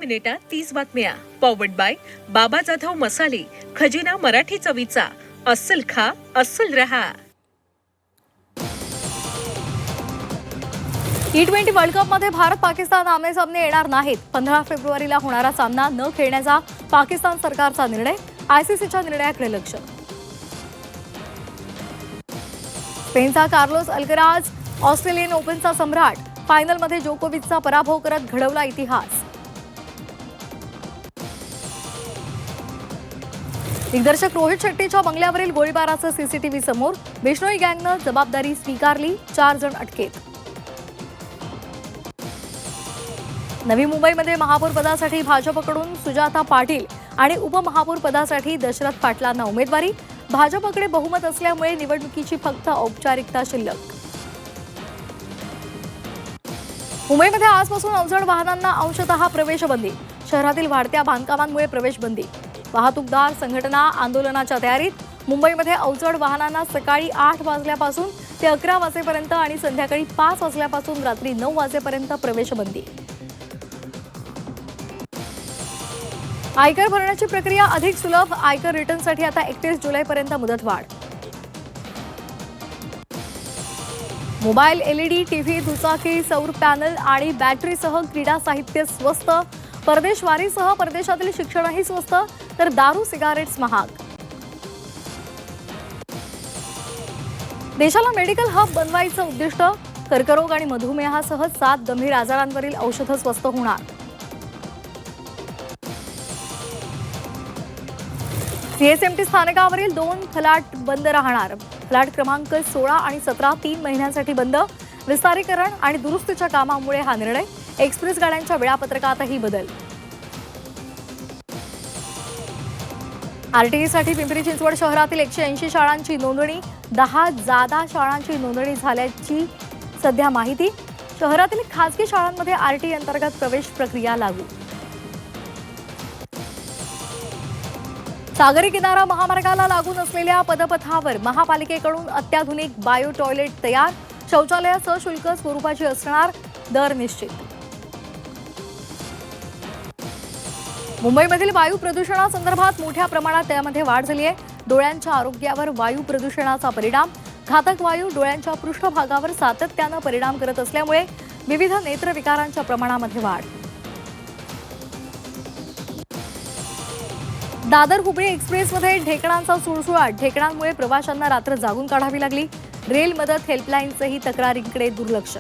मिनिटात 30 बातम्या. Powered by बाबा जाधव मसाले, खजिना मराठी चवीचा. अस्सल खा, अस्सल रहा. T20 वर्ल्ड कपमध्ये भारत पाकिस्तान आमने-सामने येणार नाहीत. 15 फेब्रुवारीला होणारा सामना न खेळण्याचा पाकिस्तान सरकारचा निर्णय. आयसीसीच्या निर्णयाकडे लक्ष. स्पेनचा कार्लोस अल्कराज ऑस्ट्रेलियन ओपनचा सम्राट. फायनलमध्ये जोकोविचचा पराभव करत घडवला इतिहास. दिग्दर्शक रोहित शेट्टीच्या बंगल्यावरील गोळीबाराचं सीसीटीव्ही समोर. बिश्नोई गँगनं जबाबदारी स्वीकारली. 4 जण अटकेत. नवी मुंबईमध्ये महापौर पदासाठी भाजपकडून सुजाता पाटील आणि उपमहापौर पदासाठी दशरथ पाटलांना उमेदवारी. भाजपकडे बहुमत असल्यामुळे निवडणुकीची फक्त औपचारिकता शिल्लक. मुंबईमध्ये आजपासून अवजड वाहनांना अंशतः प्रवेशबंदी. शहरातील वाढत्या बांधकामांमुळे प्रवेशबंदी. वाहतूकदार संघटना आंदोलनाच्या तयारीत. मुंबईमध्ये अवजड वाहनांना सकाळी 8 वाजल्यापासून ते 11 वाजेपर्यंत आणि संध्याकाळी 5 वाजल्यापासून रात्री 9 वाजेपर्यंत प्रवेशबंदी. आयकर भरण्याची प्रक्रिया अधिक सुलभ. आयकर रिटर्नसाठी आता 31 जुलैपर्यंत मुदतवाढ. मोबाईल, एलईडी, टीव्ही, दुचाकी, सौर पॅनल आणि बॅटरीसह क्रीडा साहित्य स्वस्त. परदेशवारीसह परदेशातील शिक्षणही स्वस्त, तर दारू, सिगारेट्स महाग. देशाला मेडिकल हब बनवायचं उद्दिष्ट. कर्करोग आणि मधुमेहासह 7 गंभीर आजारांवरील औषधं स्वस्त होणार. सीएसएमटी स्थानकावरील 2 फलाट बंद राहणार. फलाट क्रमांक 16 आणि 17 3 महिन्यांसाठी बंद. विस्तारीकरण आणि दुरुस्तीच्या कामामुळे हा निर्णय. एक्सप्रेस गाड्यांच्या वेळापत्रकातही बदल. आरटीईसाठी पिंपरी चिंचवड शहरातील 180 शाळांची नोंदणी. 10 जादा शाळांची नोंदणी झाल्याची सध्या माहिती. शहरातील खासगी शाळांमध्ये आरटीई अंतर्गत प्रवेश प्रक्रिया लागू. सागरी किनारा महामार्गाला लागून असलेल्या पदपथावर महापालिकेकडून अत्याधुनिक बायो टॉयलेट तयार. शौचालय सशुल्क स्वरूपाची असणार. दर निश्चित. मुंबईमधील वायू प्रदूषणासंदर्भात मोठ्या प्रमाणात त्यामध्ये वाढ झाली आहे. डोळ्यांच्या आरोग्यावर वायू प्रदूषणाचा परिणाम. घातक वायू डोळ्यांच्या पृष्ठभागावर सातत्यानं परिणाम करत असल्यामुळे विविध नेत्रविकारांच्या प्रमाणामध्ये वाढ. दादर हुबळी एक्सप्रेसमध्ये ढेकणांचा सुळसुळाट. ढेकणांमुळे प्रवाशांना रात्र जागून काढावी लागली. रेल मदत हेल्पलाईनचंही तक्रारींकडे दुर्लक्ष.